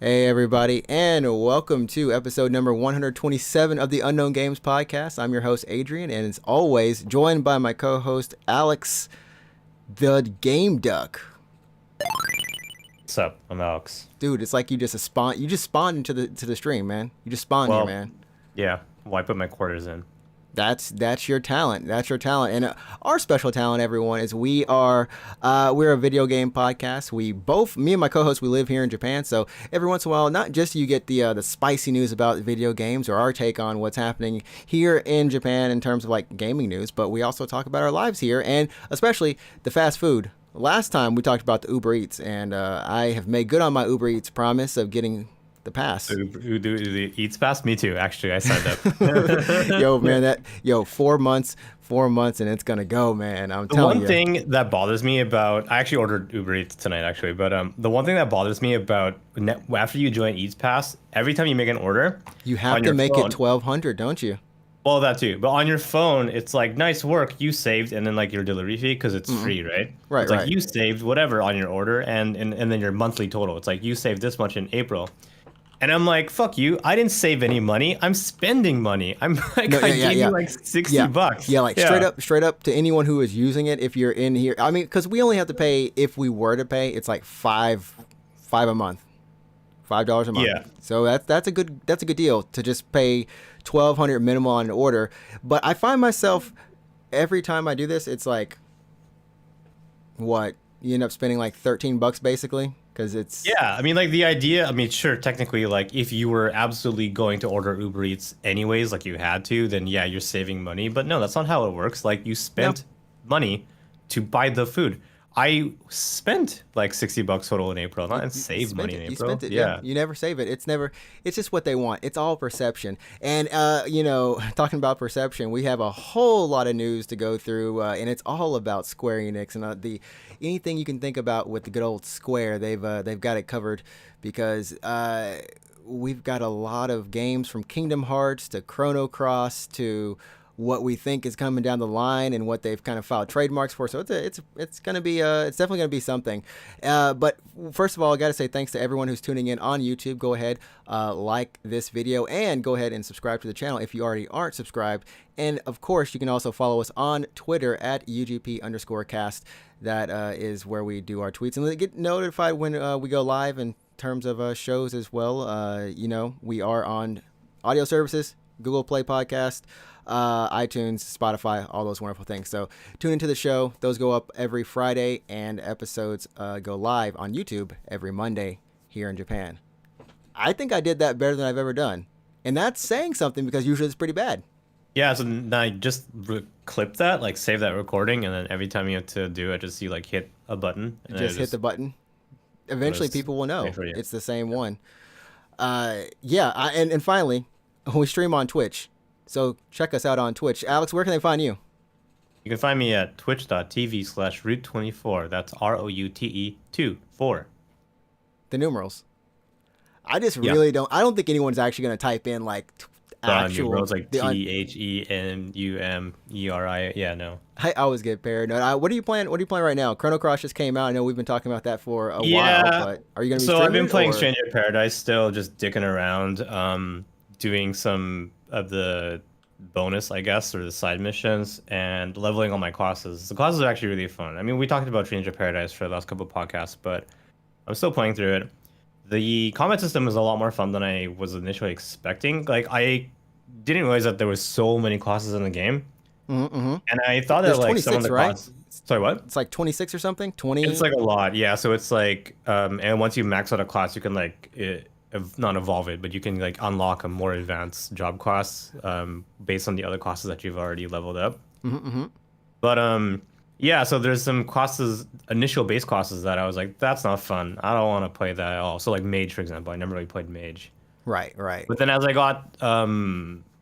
Hey, everybody, and welcome to episode number 127 of the Unknown Games Podcast. I'm your host, Adrian, and as always, joined by my co host, Alex, the Game Duck. What's up? I'm Alex. Dude, it's like you just spawned into the stream, man. You just spawned here, man. Yeah. Well, I put my quarters in. That's your talent. That's your talent. And our special talent, everyone, is we're a video game podcast. Me and my co-host, we live here in Japan. So every once in a while, not just you get the spicy news about video games or our take on what's happening here in Japan in terms of like gaming news, but we also talk about our lives here and especially the fast food. Last time we talked about the Uber Eats, and I have made good on my Uber Eats promise of getting the pass. The Eats pass? Me too, actually. I signed up. Yo, man, 4 months, and it's gonna go, man. I'm telling you. The one thing that bothers me about, I actually ordered Uber Eats tonight, actually, but the one thing that bothers me about after you join Eats Pass, every time you make an order, you have to make it 1,200, don't you? Well, that too. But on your phone, it's like, nice work, you saved, and then like your delivery fee, because it's free, right? Right, it's like you saved whatever on your order, and then your monthly total. It's like you saved this much in April. And I'm like, fuck you. I didn't save any money. I'm spending money. I'm like, I gave you like 60 bucks. Yeah, like straight up to anyone who is using it. If you're in here, I mean, because we only have to pay, if we were to pay, it's like $5 a month, $5 a month. Yeah. So that's a good deal to just pay $1,200 minimum on an order. But I find myself every time I do this, it's like, what, you end up spending like $13 basically. Because it's I mean, like the idea, I mean, sure, technically, like if you were absolutely going to order Uber Eats anyways, like you had to, then yeah, you're saving money. But no, that's not how it works. Like you spent money to buy the food. I spent like $60 total in April, not saved money in April. You spent it, yeah. You never save it. It's just what they want. It's all perception. And talking about perception, we have a whole lot of news to go through, and it's all about Square-Enix and anything you can think about with the good old Square. They've got it covered because we've got a lot of games from Kingdom Hearts to Chrono Cross to what we think is coming down the line and what they've kind of filed trademarks for. So it's definitely gonna be something. But first of all, I got to say thanks to everyone who's tuning in on YouTube. Go ahead, like this video and go ahead and subscribe to the channel if you already aren't subscribed. And of course, you can also follow us on Twitter at UGP_cast. That is where we do our tweets and get notified when we go live in terms of shows as well. We are on audio services, Google Play Podcast, iTunes, Spotify, all those wonderful things. So tune into the show. Those go up every Friday, and episodes go live on YouTube every Monday here in Japan. I think I did that better than I've ever done, and that's saying something because usually it's pretty bad. Yeah, so now just clip that, like save that recording, and then every time you have to do it, just you like hit a button. And just hit the button. Eventually, people will know it's the same one. And finally, we stream on Twitch. So check us out on Twitch. Alex, where can they find you? You can find me at twitch.tv/route24. That's ROUTE24. The numerals. I just really don't. I don't think anyone's actually going to type in like actual. Numerals like THENUMERI. Yeah, no. I always get paranoid. What are you playing? What are you playing right now? Chrono Cross just came out. I know we've been talking about that for a while. But are you going to be? So I've been playing Stranger of Paradise still, just dicking around, doing some of the bonus, I guess, or the side missions, and leveling all my classes. The classes are actually really fun. I mean, we talked about Stranger of Paradise for the last couple of podcasts, but I'm still playing through it. The combat system is a lot more fun than I was initially expecting. Like, I didn't realize that there was so many classes in the game. Mm-hmm. And I thought that like some of the classes... Sorry, what? It's like 26 or something? 20? It's like a lot, yeah. So it's like, and once you max out a class, you can like... not evolve it, but you can like unlock a more advanced job class based on the other classes that you've already leveled up. Mm-hmm. But so there's some classes, initial base classes that I was like, that's not fun. I don't want to play that at all. So like mage, for example, I never really played mage. Right. But then as I got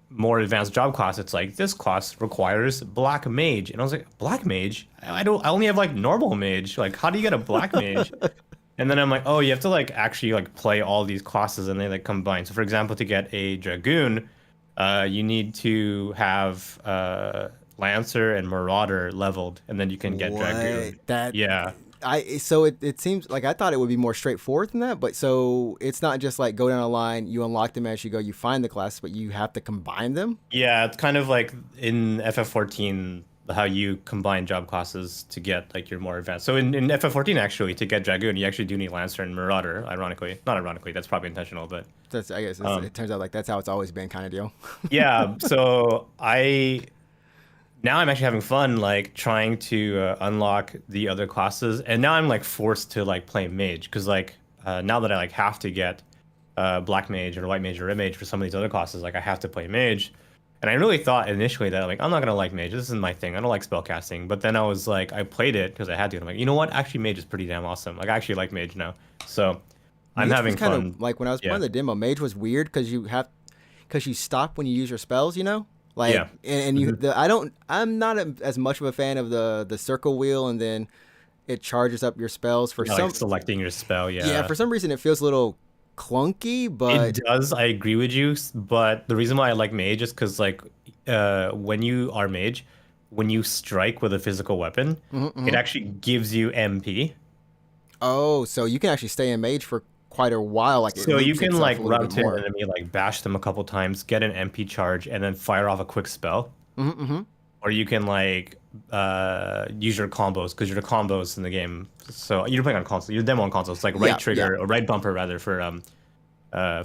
more advanced job class, it's like this class requires black mage, and I was like, black mage? I only have like normal mage. Like, how do you get a black mage? And then I'm like, oh, you have to like actually like play all these classes and they like combine. So for example, to get a Dragoon, you need to have Lancer and Marauder leveled, and then you can get Dragoon. So it seems like I thought it would be more straightforward than that, but so it's not just like go down a line, you unlock them as you go, you find the classes, but you have to combine them. Yeah, it's kind of like in FF14 how you combine job classes to get like your more advanced. So in FF14 actually to get Dragoon, you actually do need Lancer and Marauder, ironically. Not ironically, that's probably intentional, but That's I guess it turns out like that's how it's always been kind of deal. yeah, so now I'm actually having fun like trying to unlock the other classes, and now I'm like forced to like play mage because like now that I like have to get black mage or white mage or red mage for some of these other classes, like I have to play mage. And I really thought initially that like I'm not gonna like mage. This isn't my thing. I don't like spellcasting. But then I was like, I played it because I had to. And I'm like, you know what? Actually, mage is pretty damn awesome. Like I actually like mage now. So I'm Mage having was kind fun. of like when I was playing the demo, mage was weird because you stop when you use your spells, you know. Like Yeah. and you I'm not as much of a fan of the circle wheel and then it charges up your spells for Yeah, some like selecting your spell. yeah for some reason it feels a little clunky, but It does. I agree with you. But the reason why I like mage is because like when you are mage, when you strike with a physical weapon, it actually gives you MP. oh, so you can actually stay in mage for quite a while. Like it So you loops can itself like a little run bit to an more. enemy, like bash them a couple times, get an MP charge, and then fire off a quick spell. Mm-hmm. Or you can like use your combos because you're the combos in the game. So you're playing on console. You're demo on console. It's like right Yeah, trigger yeah. or right bumper rather for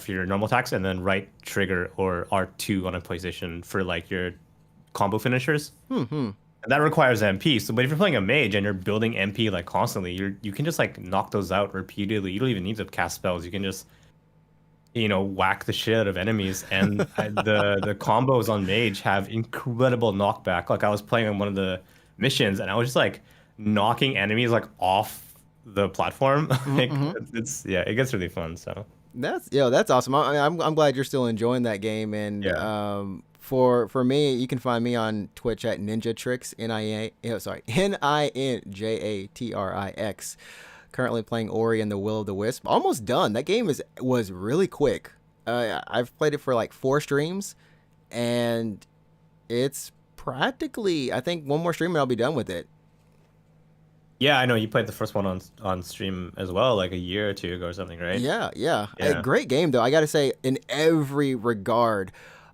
your normal attacks, and then right trigger or R2 on a PlayStation for like your combo finishers. Mm-hmm. And that requires MP. So, but if you're playing a mage and you're building MP like constantly, you can just like knock those out repeatedly. You don't even need to cast spells. You can just whack the shit out of enemies. And the combos on mage have incredible knockback. Like I was playing on one of the missions and I was just like knocking enemies like off the platform. Like it's yeah, it gets really fun. So That's awesome. I'm glad you're still enjoying that game. And yeah. for me, you can find me on Twitch at Ninja Tricks Ninjatrix. Currently playing Ori and the Will of the Wisp. Almost done. That game was really quick. I've played it for like 4 streams, and it's practically I think one more stream and I'll be done with it. Yeah, I know you played the first one on stream as well, like a year or two ago or something, right? Yeah, yeah. A Yeah. great game though. I got to say, in every regard,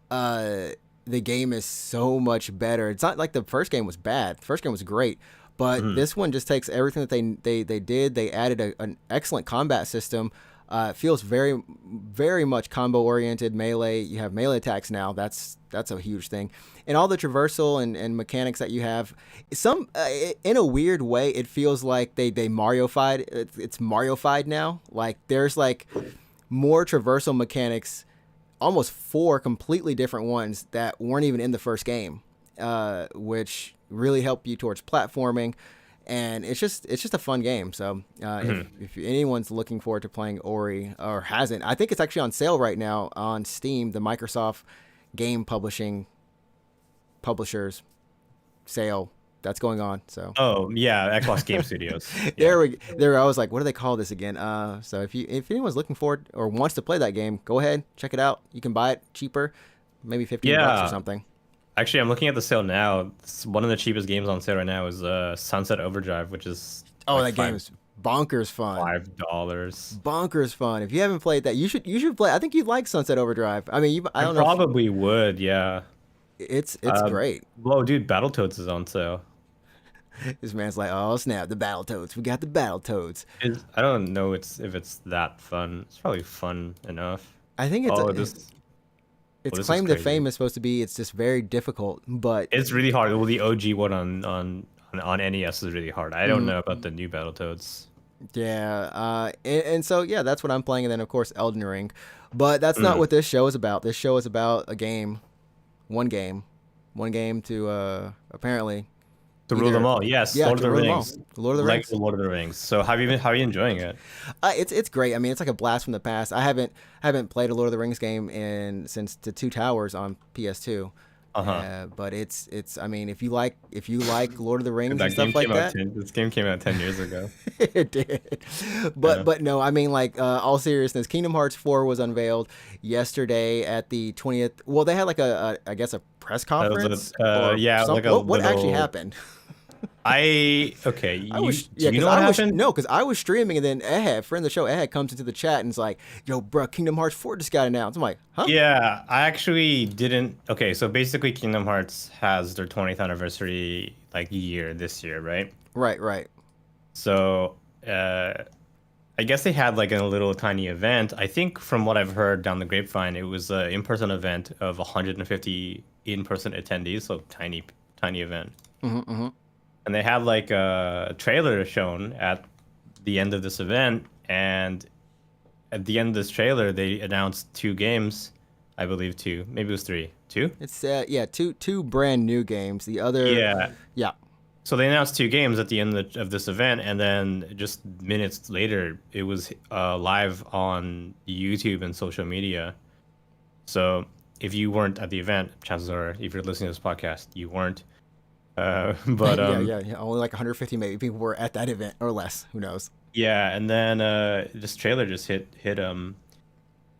the game is so much better. It's not like the first game was bad. The first game was great, but this one just takes everything that they did. They added an excellent combat system. It feels very, very much combo oriented melee. You have melee attacks now. That's a huge thing, and all the traversal and mechanics that you have. Some in a weird way, it feels like they Mario-fied. It's Mario-fied now. Like there's like more traversal mechanics, almost 4 completely different ones that weren't even in the first game, which really help you towards platforming. And it's just a fun game. So if anyone's looking forward to playing Ori or hasn't, I think it's actually on sale right now on Steam. The Microsoft game publishers sale that's going on. So Oh yeah, Xbox Game Studios. Yeah. there. I was like, what do they call this again? So if anyone's looking forward or wants to play that game, go ahead, check it out. You can buy it cheaper, maybe $15 or Yeah. something. Actually, I'm looking at the sale now. One of the cheapest games on sale right now is Sunset Overdrive, which is Oh, like that game is bonkers fun. $5. Bonkers fun. If you haven't played that, you should play. I think you'd like Sunset Overdrive. I mean, I don't know. Probably would, yeah. It's Um, great. Whoa, dude, Battletoads is on sale. This man's like, oh snap, the Battletoads. We got the Battletoads. I don't know if it's that fun. It's probably fun enough. I think Oh, this its is claim to crazy. fame is supposed to be it's just very difficult, but It's really hard. Well, the OG one on NES is really hard. I don't know about the new Battletoads. yeah, and so yeah, that's what I'm playing, and then of course Elden Ring, but that's not what this show is about. This show is about a game, one game to apparently To rule either- them all, yes. yeah, Lord of to the rule them all. Rings. Lord of the Like Rings. the Lord of the Rings. So how are you enjoying it? It's great. I mean, it's like a blast from the past. I haven't played a Lord of the Rings game since the Two Towers on PS2. But it's I mean, if you like Lord of the Rings and stuff like that, This game came out 10 years ago. it did. But no, I mean, like all seriousness, Kingdom Hearts 4 was unveiled yesterday at the 20th. Well, they had like I guess a press conference. yeah, some- like a what actually little- happened? Okay. I You was do yeah, you because know what I was happened? no, because I was streaming, and then Ehad, friend of the show, Ehad comes into the chat and is like, "Yo, bro, Kingdom Hearts 4 just got announced." I'm like, "Huh?" Yeah, I actually didn't. Okay, so basically, Kingdom Hearts has their 20th anniversary like year this year, right? Right, right. So, I guess they had like a little tiny event. I think from what I've heard down the grapevine, it was an in-person event of 150 in-person attendees, so tiny event. Mm-hmm. And they had like a trailer shown at the end of this event, and at the end of this trailer, they announced two games, I believe two, maybe it was three, two. It's yeah, two brand new games. The other, Yeah. yeah, So they announced two games at the end of this event, and then just minutes later, it was live on YouTube and social media. So if you weren't at the event, chances are, if you're listening to this podcast, you weren't. But yeah. Only like 150 maybe people were at that event or less. Who knows? yeah, and then this trailer just hit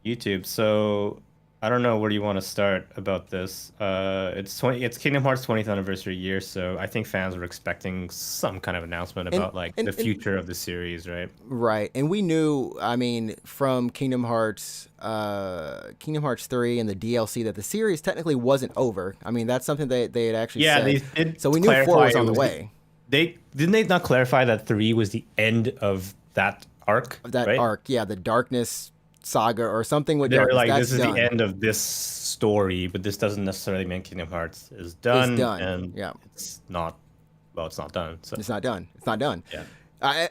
YouTube. So I don't know where do you want to start about this. It's Kingdom Hearts 20th anniversary year, so I think fans were expecting some kind of announcement And about like and the and future of the series, right? right, and we knew. I mean, from Kingdom Hearts 3 and the DLC that the series technically wasn't over. I mean, that's something they had actually Yeah, said. they did So we knew 4 clarify was it on the was way. they didn't they not clarify that 3 was the end of that arc, Of that right? arc, yeah, the Darkness saga or something with They were Darkness. like, That's this is the done. end of this story, but this doesn't necessarily mean Kingdom Hearts is It's done, done. and Yeah, it's not, well, it's not done. So it's not done. It's not done. yeah.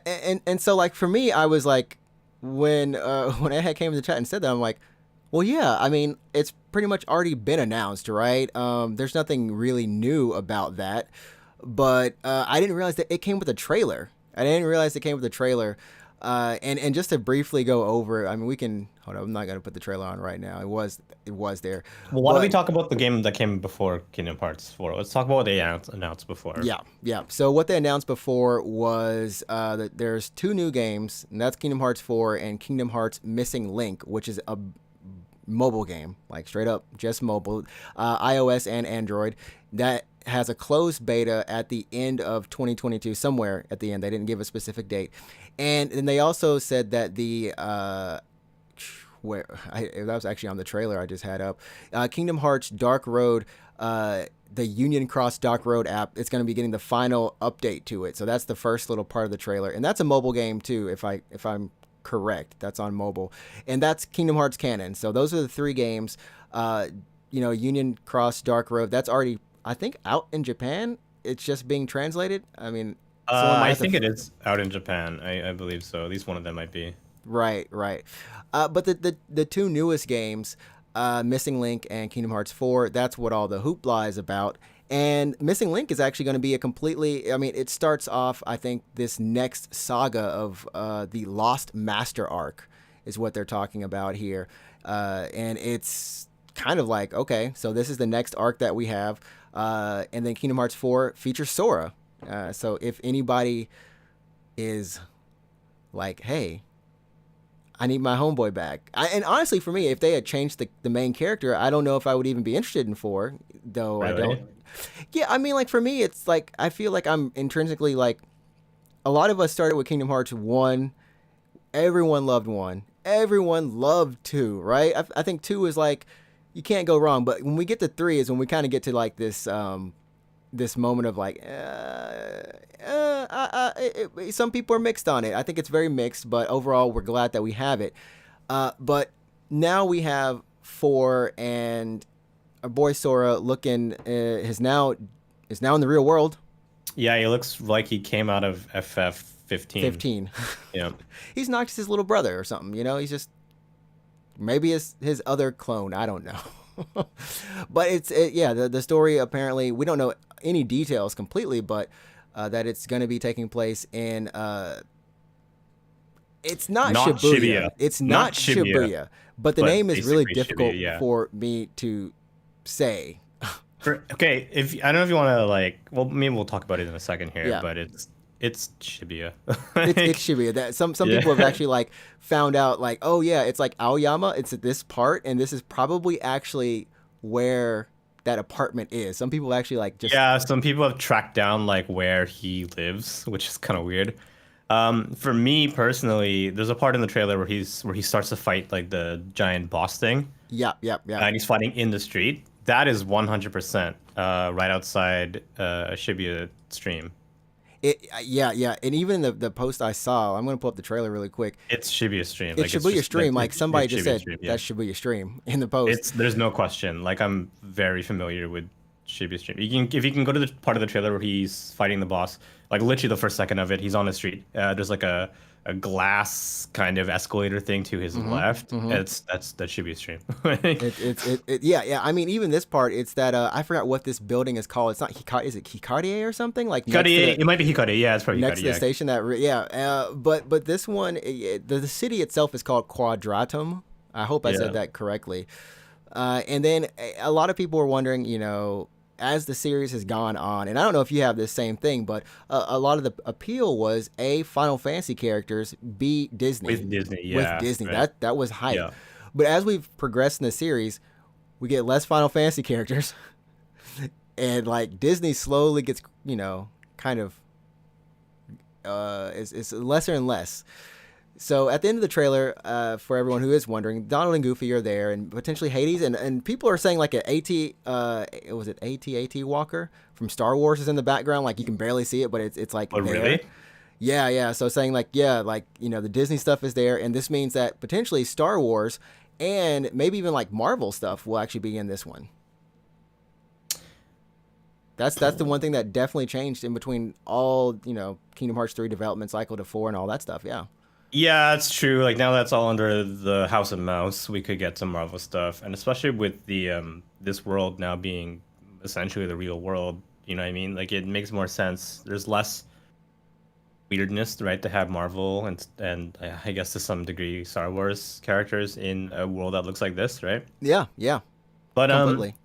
And so like for me, I was like, when Ed came in the chat and said that, I'm like, well, yeah. I mean, it's pretty much already been announced, right? There's nothing really new about that, but I didn't realize that it came with a trailer. I didn't realize it came with a trailer. And just to briefly go over, I mean, we can hold on. I'm not gonna put the trailer on right now. It was there, Well, why don't we but talk about the game that came before Kingdom Hearts 4? Let's talk about what they announced before. yeah. So what they announced before was that there's two new games, and that's Kingdom Hearts 4 and Kingdom Hearts Missing Link, which is a mobile game, like straight up just mobile, iOS and Android. That has a closed beta at the end of 2022, somewhere at the end. They didn't give a specific date, and then they also said that that was actually on the trailer I just had up. Kingdom Hearts Dark Road, the Union Cross Dark Road app, it's going to be getting the final update to it. So that's the first little part of the trailer, and that's a mobile game too, if I'm correct. That's on mobile, and that's Kingdom Hearts canon. So those are the three games. Union Cross Dark Road. That's already, I think, out in Japan. It's just being translated. I mean, someone might I have to think it is out in Japan. I believe so. At least one of them might be. Right. But the two newest games, Missing Link and Kingdom Hearts 4, that's what all the hoopla is about. And Missing Link is actually going to be a completely, I mean, it starts off, I think, this next saga of the Lost Master arc is what they're talking about here. And it's kind of like, okay, so this is the next arc that we have. And then Kingdom Hearts 4 features Sora. So if anybody is like, hey, I need my homeboy back. And honestly, for me, if they had changed the main character, I don't know if I would even be interested in 4, though. I don't. Really? Yeah, I mean, like, for me, it's like, I feel like I'm intrinsically, like, a lot of us started with Kingdom Hearts 1. Everyone loved 1. Everyone loved 2, right? I think 2 is like, you can't go wrong. But when we get to 3 is when we kind of get to, like, this moment of like, some people are mixed on it. I think it's very mixed, but overall, we're glad that we have it. But now we have 4, and our boy Sora looking is now in the real world. Yeah, he looks like he came out of FF15. 15. Yeah. He's Nox's his little brother or something. He's just maybe his other clone. I don't know. But the story, apparently we don't know any details completely, but that it's going to be taking place in it's not Shibuya. It's not Shibuya. But the name is really difficult Shibuya, yeah. for me to say. Okay, if I don't know if you want to well, maybe we'll talk about it in a second here, Yeah. but it's Shibuya. It's Shibuya. That some people have actually found out oh yeah, it's like Aoyama. It's at this part, and this is probably actually where that apartment is. Some people actually like just Yeah, some people have tracked down like where he lives, which is kind of weird. For me personally, there's a part in the trailer where he starts to fight like the giant boss thing, yeah. and he's fighting in the street. That is 100% right outside Shibuya stream. Yeah, and even in the post I saw, I'm gonna pull up the trailer really quick. It's Shibuya stream. It's Shibuya stream. Like somebody it's just Shibuya said, stream, yeah. that's Shibuya stream in the post. There's no question. Like I'm very familiar with Shibuya stream. If you can go to the part of the trailer where he's fighting the boss, like literally the first second of it, he's on the street. There's like a glass kind of escalator thing to his left. That's Shibuya stream. Yeah. I mean, even this part, it's that I forgot what this building is called. It's not Hikari. Is it Hikari or something? Like Hikari, it might be Hikari. Yeah, it's probably next Hikari, to the station. But this one, the city itself is called Quadratum. I hope I said that correctly. And then a lot of people were wondering, you know, as the series has gone on, and I don't know if you have this same thing, but a lot of the appeal was A, Final Fantasy characters, B, Disney. With Disney, yeah. With Disney. Right. That was hype. Yeah. But as we've progressed in the series, we get less Final Fantasy characters. And like Disney slowly gets, you know, kind of it's lesser and less. So at the end of the trailer, for everyone who is wondering, Donald and Goofy are there, and potentially Hades, and people are saying like was it AT Walker from Star Wars is in the background, like you can barely see it, but it's like Oh, there. really? Yeah. So saying like like you know the Disney stuff is there, and this means that potentially Star Wars and maybe even like Marvel stuff will actually be in this one. That's the one thing that definitely changed in between all, you know, Kingdom Hearts 3 development cycle to 4 and all that stuff. Yeah. Yeah, it's true. Like now that's all under the House of Mouse. We could get some Marvel stuff, and especially with the this world now being essentially the real world. You know what I mean? Like it makes more sense. There's less weirdness, right, to have Marvel and I guess to some degree Star Wars characters in a world that looks like this, right? Yeah. But Completely.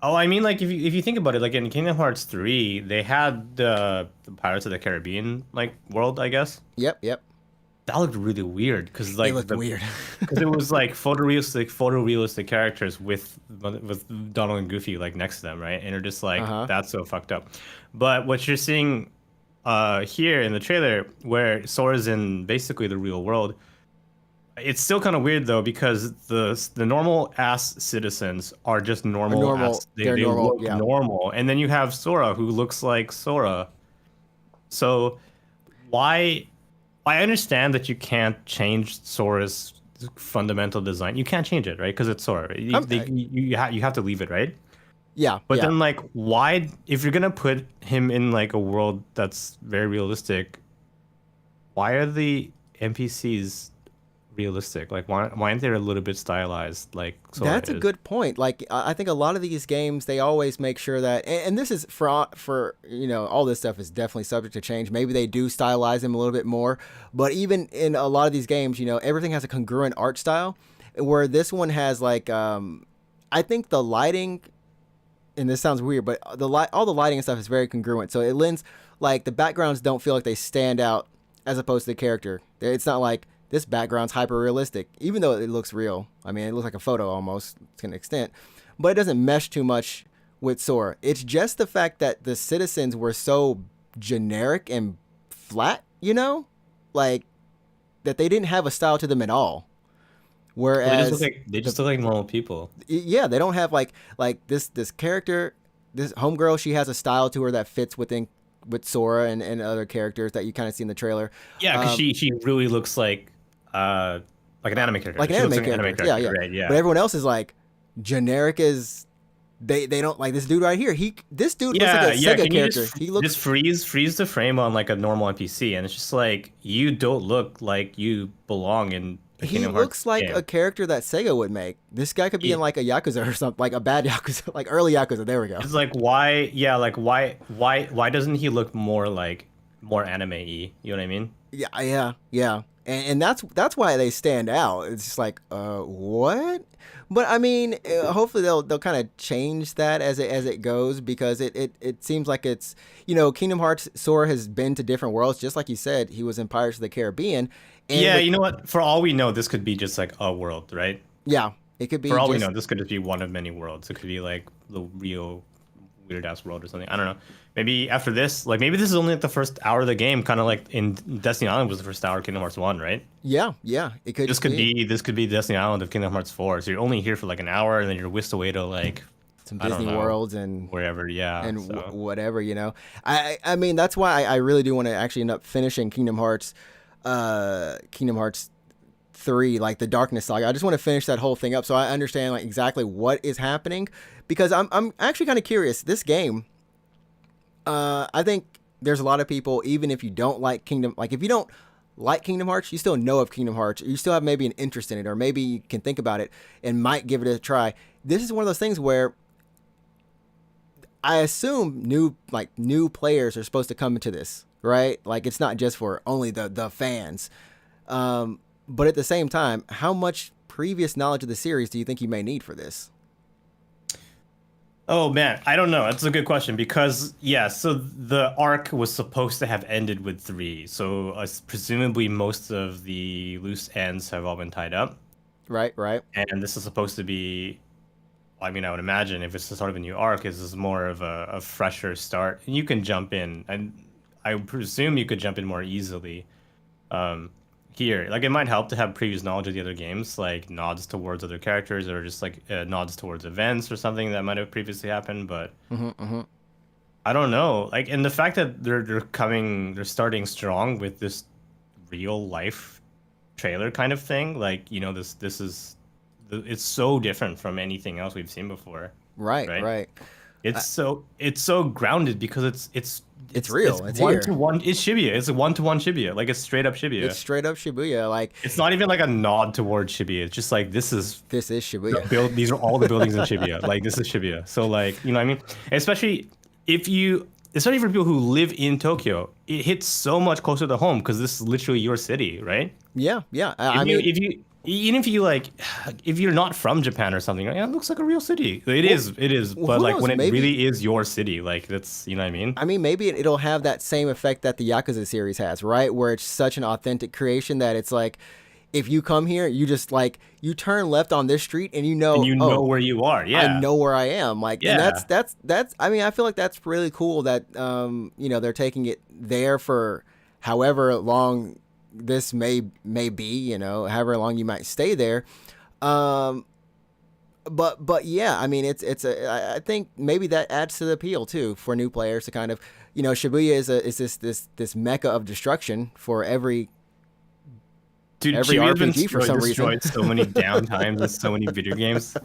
oh, I mean, like if you think about it, like in Kingdom Hearts 3, they had the Pirates of the Caribbean like world, I guess. Yep. That looked really weird because like It looked weird. because it was like photorealistic characters with Donald and Goofy like next to them, right? And they're just like that's so fucked up. But what you're seeing here in the trailer, where Sora's in basically the real world, it's still kind of weird though because the normal ass citizens are just normal. They look normal, and then you have Sora who looks like Sora. So why? I understand that you can't change Sora's fundamental design. You can't change it, right? Because it's Sora. You have to leave it, right? Yeah. But then, like, why? If you're gonna put him in like a world that's very realistic, why are the NPCs realistic? Like, why aren't they a little bit stylized? Like, Sora That's a good point. Like, I think a lot of these games, they always make sure that, and this is for you know, all this stuff is definitely subject to change. Maybe they do stylize them a little bit more, but even in a lot of these games, you know, everything has a congruent art style. Where this one has like, I think the lighting, and this sounds weird, but all the lighting and stuff is very congruent. So it lends, like, the backgrounds don't feel like they stand out as opposed to the character. It's not like this background's hyper realistic, even though it looks real. I mean, it looks like a photo almost to an extent, but it doesn't mesh too much with Sora. It's just the fact that the citizens were so generic and flat, you know, like that they didn't have a style to them at all. Whereas they just look like normal people. Yeah, they don't have like this character, this homegirl. She has a style to her that fits with Sora and other characters that you kind of see in the trailer. Yeah, because she really looks like an anime character. Like an anime character. Yeah. Right, yeah. But everyone else is like generic as they don't like this dude right here. This dude looks like a Sega character. He looks just freeze the frame on like a normal NPC, and it's just like you don't look like you belong in. He looks like a character that Sega would make. This guy could be in like a Yakuza or something, like a bad Yakuza, like early Yakuza. There we go. It's like why doesn't he look more anime-y? You know what I mean? Yeah. And that's why they stand out. It's just like, what? But I mean, hopefully they'll kind of change that as it goes, because it seems like it's, you know, Kingdom Hearts, Sora has been to different worlds, just like you said, he was in Pirates of the Caribbean. And you know what? For all we know, this could be just like a world, right? Yeah. It could be For all we just know, this could just be one of many worlds. It could be like the real weird ass world or something. I don't know. Maybe after this, like maybe this is only like the first hour of the game, kind of like in Destiny Island was the first hour of Kingdom Hearts 1, right? yeah, yeah. It could This just could be this could be Destiny Island of Kingdom Hearts 4. So you're only here for like an hour, and then you're whisked away to like some I don't Disney know worlds and wherever. Yeah. So whatever, you know. I mean that's why I really do want to actually end up finishing Kingdom Hearts 3, like the Darkness Saga. I just want to finish that whole thing up so I understand like exactly what is happening, because I'm actually kind of curious. This game, I think there's a lot of people, even if you don't like if you don't like Kingdom Hearts, you still know of Kingdom Hearts, you still have maybe an interest in it, or maybe you can think about it and might give it a try. This is one of those things where I assume new players are supposed to come into this, right? Like it's not just for only the fans. But at the same time, how much previous knowledge of the series do you think you may need for this? oh man, I don't know. That's a good question because yeah, so the arc was supposed to have ended with 3. So presumably most of the loose ends have all been tied up. Right, right. And this is supposed to be, I mean, I would imagine if it's the start of a new arc, this is more of a fresher start, and you can jump in, and I presume you could jump in more easily. Here, like it might help to have previous knowledge of the other games, like nods towards other characters, or just like nods towards events or something that might have previously happened. But I don't know. Like, and the fact that they're starting strong with this real life trailer kind of thing, like you know, this is it's so different from anything else we've seen before. Right, Right? right. It's so grounded because It's real. It's one here. to one. It's Shibuya. It's a 1-to-1 Shibuya. Like it's straight up Shibuya. It's straight up Shibuya. Like It's not even like a nod towards Shibuya. It's just like this is Shibuya. these are all the buildings in Shibuya. Like this is Shibuya. So like you know what I mean? Especially for people who live in Tokyo, it hits so much closer to home because this is literally your city, right? Yeah, yeah. Even if you're not from Japan or something, yeah, it looks like a real city. It is. Well, But who like knows? when it Maybe- really is your city, like that's you know what I mean? I mean, maybe it'll have that same effect that the Yakuza series has, right? Where it's such an authentic creation that it's like, if you come here, you just like you turn left on this street and you know, know where you are. Yeah. I know where I am. Like, Yeah. and that's. I mean, I feel like that's really cool that you know, they're taking it there for however long this may be. You know, however long you might stay there. But yeah, I mean, I think maybe that adds to the appeal too for new players to kind of, you know, Shibuya is this mecca of destruction for every Shibuya's been RPG for some reason. destroyed so many downtimes in so many video games.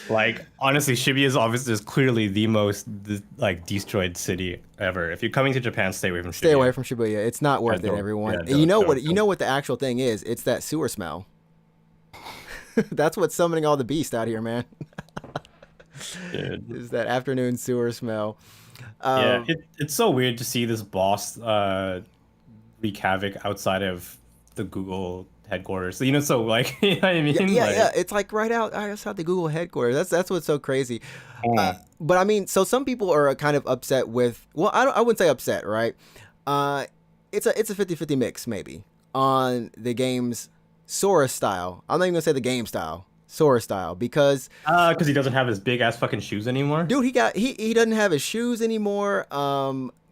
Like honestly, Shibuya is clearly the most like destroyed city ever. If you're coming to Japan, stay away from Shibuya. Stay away from Shibuya. It's not worth it, everyone. yeah, You know don't. you know what the actual thing is? It's that sewer smell. That's what's summoning all the beasts out here, man. Dude. Is that afternoon sewer smell? Yeah, it's so weird to see this boss wreak havoc outside of the Google headquarters. So, you know, so like, you know what I mean? Yeah, Like, yeah. It's like right outside the Google headquarters. That's what's so crazy. But I mean, so some people are kind of upset with. Well, I wouldn't say upset, right? It's a 50-50 mix maybe on the game's Sora style. I'm not even gonna say the game style, Sora style, because he doesn't have his big ass fucking shoes anymore. dude, he doesn't have his shoes anymore.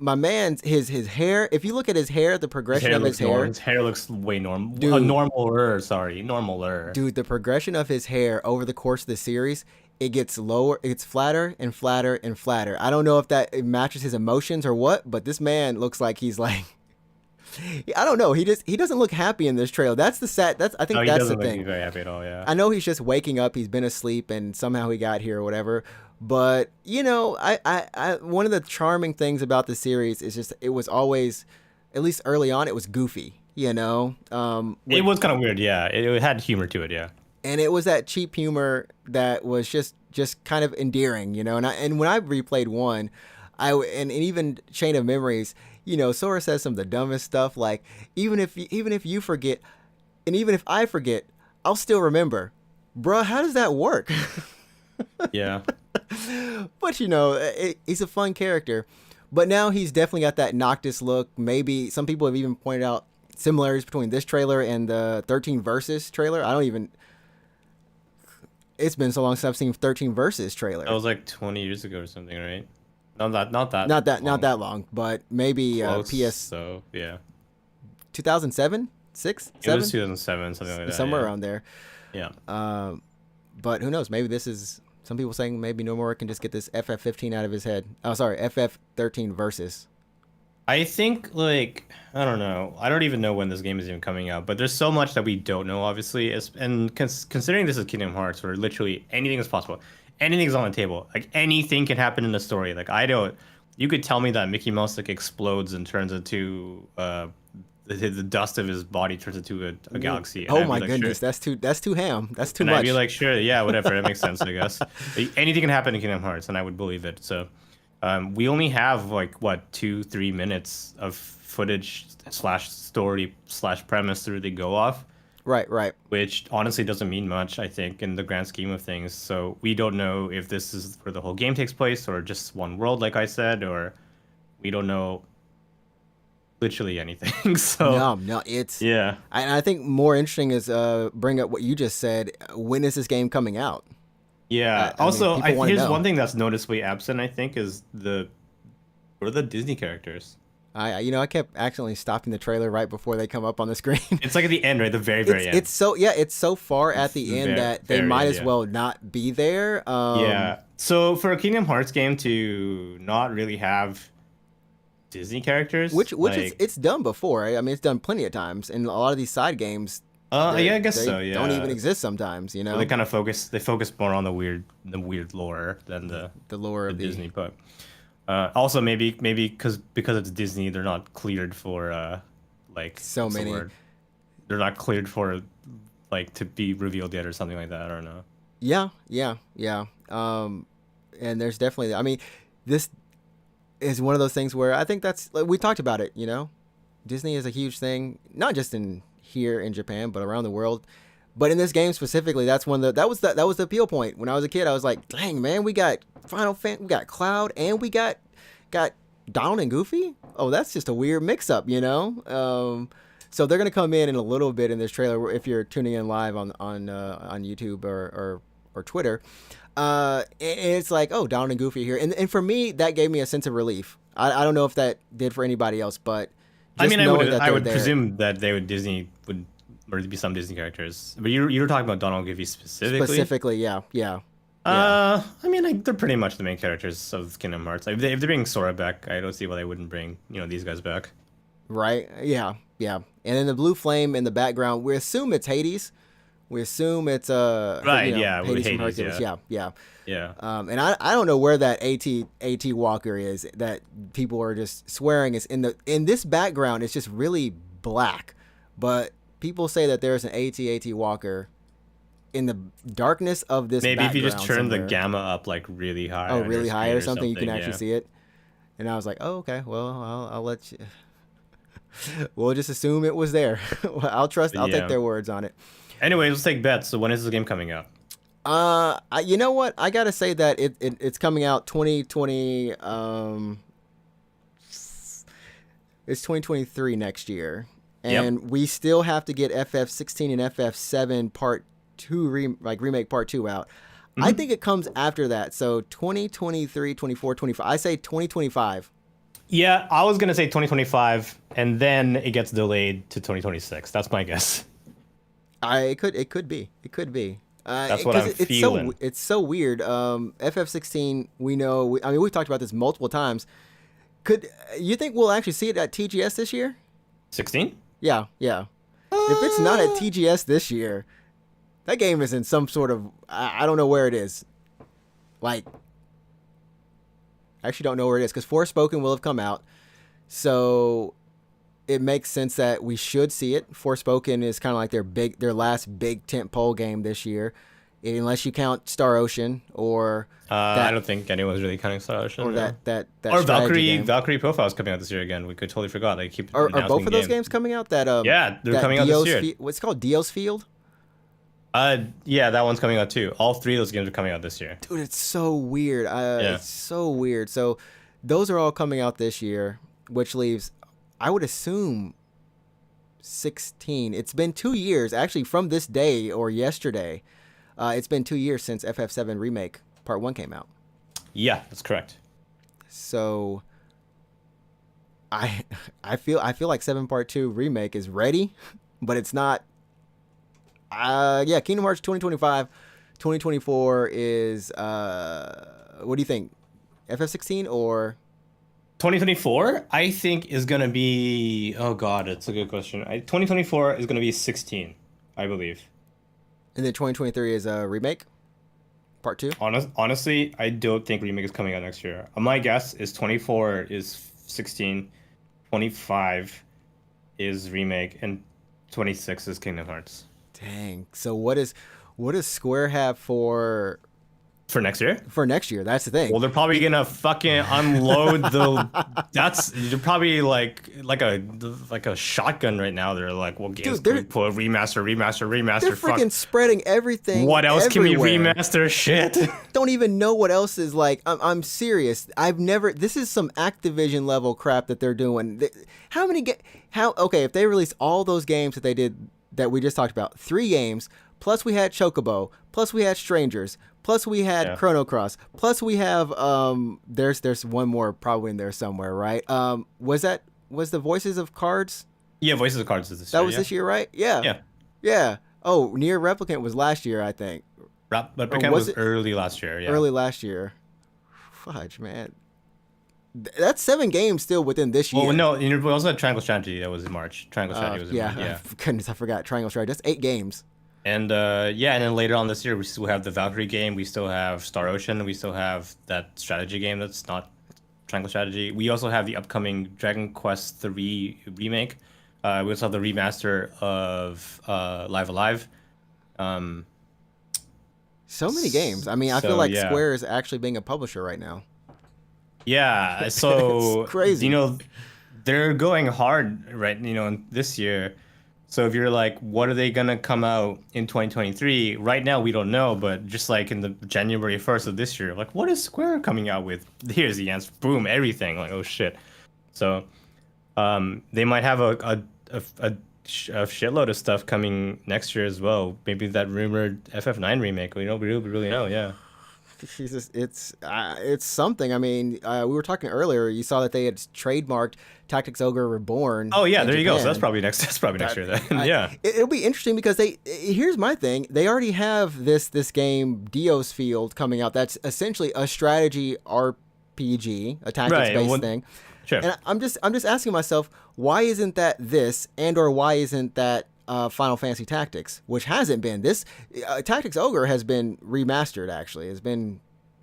My man's his hair. If you look at his hair, the progression of his hair. His hair looks way normal. Dude. Normaler. Dude, the progression of his hair over the course of the series, it gets lower, it gets flatter and flatter and flatter. I don't know if it matches his emotions or what, but this man looks like he's like, I don't know. He doesn't look happy in this trailer. That's the sad. I think No, he that's doesn't the look thing. very happy at all. Yeah. I know he's just waking up. He's been asleep and somehow he got here or whatever. But you know, I one of the charming things about the series is just it was always, at least early on, it was goofy. You know, It was kind of weird. Yeah, it had humor to it. Yeah. and it was that cheap humor that was just kind of endearing. You know, and when I replayed one, and even Chain of Memories, you know, Sora says some of the dumbest stuff, like even if you forget, and even if I forget, I'll still remember. Bruh, how does that work? Yeah. But you know, he's a fun character. But now he's definitely got that Noctis look. Maybe some people have even pointed out similarities between this trailer and the 13 Versus trailer. It's been so long since I've seen 13 Versus trailer. That was like 20 years ago or something, right? Not that Not that long, but maybe close. PS So yeah, 2007, 6, it 7, was 2007, something like that. somewhere Yeah. around there. Yeah. But who knows? Maybe this is some people saying maybe Nomura can just get this FF15 out of his head. Oh, sorry, FF13 Versus. I think like I don't know. I don't even know when this game is even coming out, but there's so much that we don't know, obviously. And considering this is Kingdom Hearts, where literally anything is possible, anything is on the table. Like anything can happen in the story. Like I don't. You could tell me that Mickey Mouse like explodes and turns into the dust of his body turns into a galaxy. And Oh I'd be my like, goodness, sure. that's too ham. That's too And much. I'd be like, sure, yeah, whatever. That makes sense, I guess. Anything can happen in Kingdom Hearts, and I would believe it. So. We only have like what 2-3 minutes of footage slash story slash premise to really go off, right. which honestly doesn't mean much, I think, in the grand scheme of things. So we don't know if this is where the whole game takes place or just one world, like I said, or we don't know literally anything. So No, it's yeah. I think more interesting is bring up what you just said. When is this game coming out? Yeah. I mean, Also, people wanna here's know. one thing that's noticeably absent, I think, is what are the Disney characters? I kept accidentally stopping the trailer right before they come up on the screen. It's like at the end, right? The very end. It's so far at the end that they very might end, as yeah. well not be there. Yeah. So for a Kingdom Hearts game to not really have Disney characters, which like, it's done before. I mean, it's done plenty of times, and a lot of these side games. yeah, I guess they so. Yeah. don't even exist sometimes. You know, They kind of focus more on the weird lore than the lore of Disney. But also maybe because it's Disney, they're not cleared for like So what's the many. word? They're not cleared for like to be revealed yet or something like that. I don't know. Yeah. And there's definitely. I mean, this is one of those things where I think that's like we talked about it. You know, Disney is a huge thing, not just in here in Japan, but around the world. But in this game specifically, that's one that was the appeal point. When I was a kid, I was like, dang man, we got we got Cloud, and we got Donald and Goofy. Oh, that's just a weird mix up, you know. So they're gonna come in a little bit in this trailer if you're tuning in live on YouTube or Twitter. And it's like, oh, Donald and Goofy are here, and for me, that gave me a sense of relief. I don't know if that did for anybody else, but just I would presume that Disney would or be some Disney characters. But you were talking about Donald and Goofy specifically. Specifically, yeah. I mean, like, they're pretty much the main characters of Kingdom Hearts. If they bring Sora back, I don't see why they wouldn't bring these guys back. Right? Yeah. And then the blue flame in the background, we assume it's Hades. We assume it's right. Yeah, Hades, Hades from Hercules. Yeah. And I don't know where that AT Walker is that people are just swearing is in this background. It's just really black, but people say that there's an AT Walker in the darkness of this. Maybe if you just turn somewhere. the gamma up like really high. Oh, really high or something, you can actually yeah. see it. And I was like, oh, okay, well, I'll let you. We'll just assume it was there. I'll take their words on it. Anyway, let's take bets. So when is the game coming out? You know what? I gotta say that it's coming out 2020. It's 2023 next year, and we still have to get FF16 and FF7 Part 2 remake Part 2 out. Mm-hmm. I think it comes after that. So 2023, 24, 25. I say 2025. Yeah, I was gonna say 2025, and then it gets delayed to 2026. That's my guess. It could be. That's what I'm feeling. It's so weird. FF16, we know. We've talked about this multiple times. Could you think we'll actually see it at TGS this year? 16? Yeah. If it's not at TGS this year, that game is in some sort of I don't know where it is. Like, I actually don't know where it is because Forspoken will have come out, so it makes sense that we should see it. Forspoken is kind of like their last big tentpole game this year, unless you count Star Ocean or. I don't think anyone's really counting Star Ocean. Or that or Valkyrie Profile is coming out this year again. We could totally forgot. They keep are both of those games coming out? Yeah, they're coming out this year. What's it called? Dios Field? Yeah, that one's coming out too. All three of those games are coming out this year. Dude, it's so weird. It's so weird. So those are all coming out this year, which leaves, I would assume, 16. It's been 2 years, actually, from this day or yesterday. It's been 2 years since FF7 Remake Part 1 came out. Yeah, that's correct. So I feel like 7 Part 2 Remake is ready, but it's not. Yeah, Kingdom Hearts 2025, 2024 is what do you think? FF16 or 2024, I think is gonna be. Oh God, it's a good question. 2024 is gonna be 16, I believe. and then 2023 is a remake Part 2? Honestly, I don't think remake is coming out next year. My guess is 24 is 16, 25 is remake, and 26 is Kingdom Hearts. Dang. So what does Square have for For next year? next year? That's the thing. Well, they're probably gonna fucking unload the. They're probably like a shotgun right now. They're like, well, games Dude, can put remaster. They're Fuck. freaking spreading everything. What else everywhere. can we remaster? Shit. Don't even know what else is like. I'm serious. I've never. This is some Activision level crap that they're doing. How many? Okay, if they release all those games that they did that we just talked about, 3 games. Plus we had Chocobo. Plus we had Strangers. Plus we had Chrono Cross. Plus we have there's one more probably in there somewhere, right? Was the Voices of Cards? Yeah, Voices of Cards is this That year. was this year, right? Yeah. Yeah. Yeah. Oh, Nier Replicant was last year, I think. But Replicant was early last year. Yeah. Early last year. Fudge, man. That's 7 games still within this year. Well, no, we also had Triangle Strategy that was in March. Triangle Strategy was in March. Yeah. Goodness, I forgot Triangle Strategy. That's 8 games. And and then later on this year, we still have the Valkyrie game. We still have Star Ocean. We still have that strategy game that's not Triangle Strategy. We also have the upcoming Dragon Quest III remake. We also have the remaster of Live Alive. So many games. I mean, I feel like Square is actually being a publisher right now. Yeah, so it's crazy. They're going hard right, this year. So if you're like, what are they gonna come out in 2023? Right now we don't know, but just like in the January 1st of this year, like what is Square coming out with? Here's the answer. Boom, everything. Like, oh shit. So they might have a shitload of stuff coming next year as well. Maybe that rumored Ff9 remake. We don't really know. Yeah. Jesus, it's something. I mean, we were talking earlier. You saw that they had trademarked Tactics Ogre Reborn. Oh yeah, there you go. So that's probably next year then. Yeah. It'll be interesting because here's my thing. They already have this game Dios Field coming out. That's essentially a strategy RPG, a tactics based thing. Sure. And I'm just asking myself, why isn't that this, or why isn't that Final Fantasy Tactics, which hasn't been this Tactics Ogre has been remastered. Actually, has been.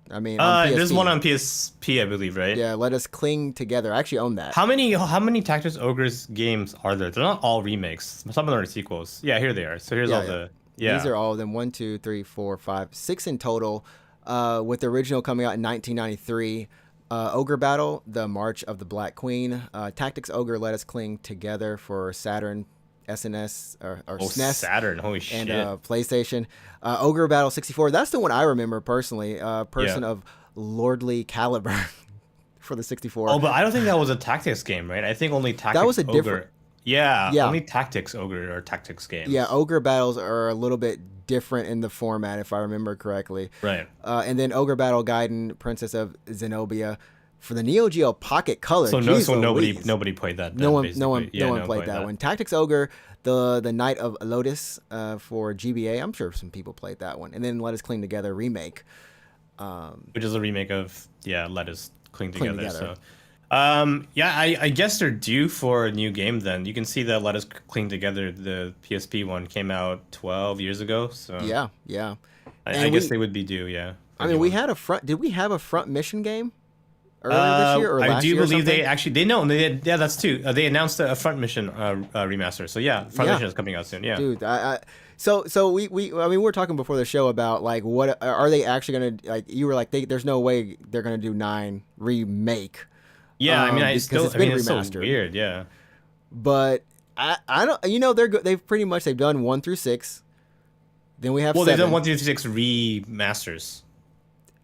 I mean, on PSP. There's one on PSP, I believe, right? Yeah, Let Us Cling Together. I actually own that. How many Tactics Ogres games are there? They're not all remakes. Some of them are sequels. Yeah, here they are. So here's all the. Yeah. These are all of them. 1, 2, 3, 4, 5, 6 in total. With the original coming out in 1993. Ogre Battle, The March of the Black Queen. Tactics Ogre, Let Us Cling Together for Saturn. SNS or SNES, Saturn, holy shit, and PlayStation. Ogre Battle 64. That's the one I remember personally. Person of Lordly Caliber for the 64. Oh, but I don't think that was a tactics game, right? I think only Tactics. That was a Ogre. different. Yeah, only Tactics Ogre or Tactics games. Yeah, Ogre Battles are a little bit different in the format, if I remember correctly. Right. And then Ogre Battle Gaiden, Princess of Zenobia. For the Neo Geo Pocket Color, so nobody played that. No one played that one. Tactics Ogre, the Knight of Lotus for GBA. I'm sure some people played that one. And then Let Us Cling Together remake, which is a remake of Let Us Cling Together. So, I guess they're due for a new game. Then you can see that Let Us Cling Together, the PSP one, came out 12 years ago. So yeah. I guess they would be due. Yeah. I mean, we had a front. Did we have a front mission game? Earlier this year or last year? I do believe they actually yeah, that's true. They announced a Front Mission remaster. So Front Mission is coming out soon. Yeah, dude. So we were talking before the show about like what are they actually gonna like? You were like, there's no way they're gonna do 9 remake. Yeah, I mean, it's so weird. Yeah, but I don't. They've pretty much done 1 through 6. Then we have 7. They've done 1 through 6 remasters.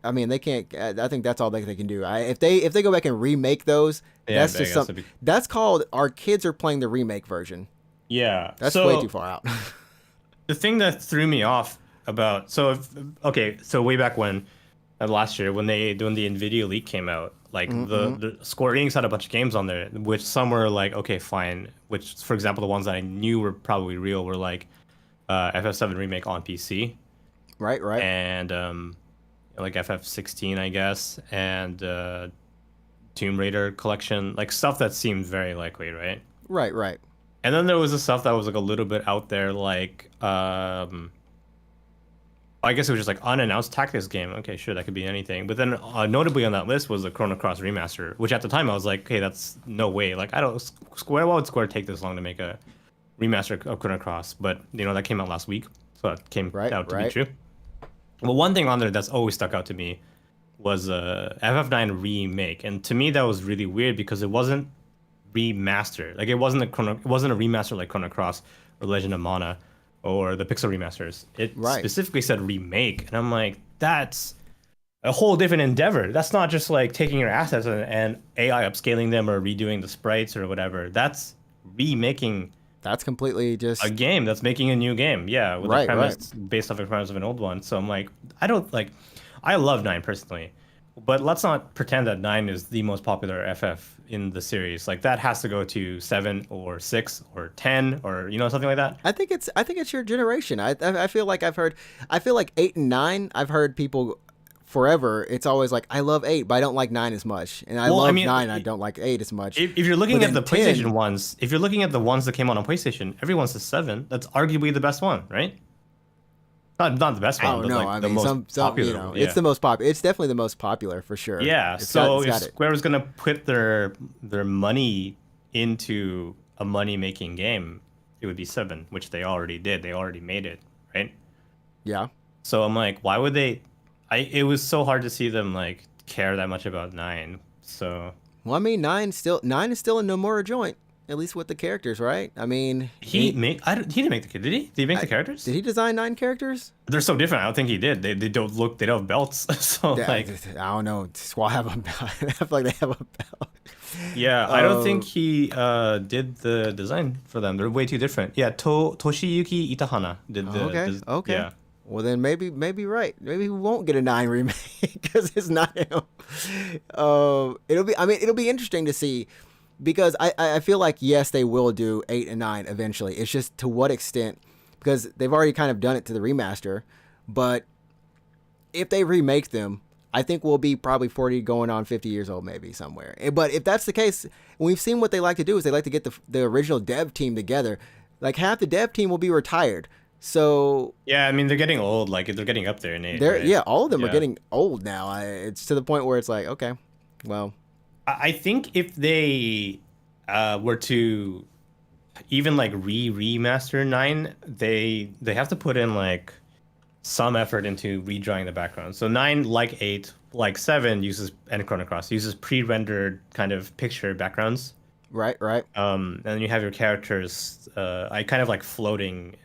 I mean, they can't. I think that's all they can do. If they go back and remake those, that's just something. That's called our kids are playing the remake version. Yeah, that's way too far out. The thing that threw me off about so way back when last year when the Nvidia leak came out, like the Square Enix had a bunch of games on there, which some were like okay fine, which for example the ones that I knew were probably real were like FF7 Remake on PC, Right. and like FF16 I guess, and Tomb Raider collection, like stuff that seemed very likely, right? Right. And then there was the stuff that was like a little bit out there, like I guess it was just like unannounced tactics game. Okay, sure, that could be anything. But then notably on that list was the Chrono Cross remaster, which at the time I was like, okay, that's no way. Like I don't Square. Why would Square take this long to make a remaster of Chrono Cross? But you know that came out last week, so that came out to be true. Well, one thing on there that's always stuck out to me was FF9 Remake, and to me that was really weird because it wasn't remastered. Like it wasn't a remaster like Chrono Cross or Legend of Mana or the Pixel remasters. It specifically said remake, and I'm like, that's a whole different endeavor. That's not just like taking your assets and AI upscaling them or redoing the sprites or whatever. That's remaking. That's completely just a game. That's making a new game. Yeah, with a premise based off the premise of an old one. So I'm like, I love 9 personally, but let's not pretend that 9 is the most popular FF in the series. Like that has to go to 7 or 6 or 10 or something like that. I think it's your generation. I feel like 8 and 9. I've heard people forever. It's always like I love 8, but I don't like 9 as much, and I love 9. I don't like 8 as much. If you're looking at the PlayStation ones, if you're looking at the ones that came out on PlayStation, everyone says 7. That's arguably the best one, right? Not the best one. Oh no, like the most popular. It's the most popular. It's definitely the most popular for sure. Yeah. If Square is gonna put their money into a money-making game, it would be 7, which they already did. They already made it, right? Yeah. So I'm like, why would they? It was so hard to see them like care that much about 9. So. Well, I mean, 9 is still a Nomura joint. At least with the characters, right? I mean, he didn't make the did he? Did he make the characters? Did he design 9 characters? They're so different. I don't think he did. They don't have belts. So like I don't know. Squall have a belt. I feel like they have a belt. Yeah, I don't think he did the design for them. They're way too different. Yeah, Toshiyuki Itahana did the okay. Yeah. Well then maybe right. Maybe we won't get a 9 remake because it's not him. It'll be interesting to see. Because I feel like, yes, they will do 8 and 9 eventually. It's just to what extent, because they've already kind of done it to the remaster. But if they remake them, I think we'll be probably 40 going on 50 years old maybe somewhere. But if that's the case, we've seen what they like to do is they like to get the original dev team together. Like half the dev team will be retired. So yeah, I mean they're getting old. Like they're getting up there in age. Right? Yeah, all of them are getting old now. It's to the point where it's like, okay, well. I think if they were to even like remaster 9, they have to put in like some effort into redrawing the background. So 9, like 8, like 7 and Chrono Cross uses pre-rendered kind of picture backgrounds. Right. And then you have your characters kind of like floating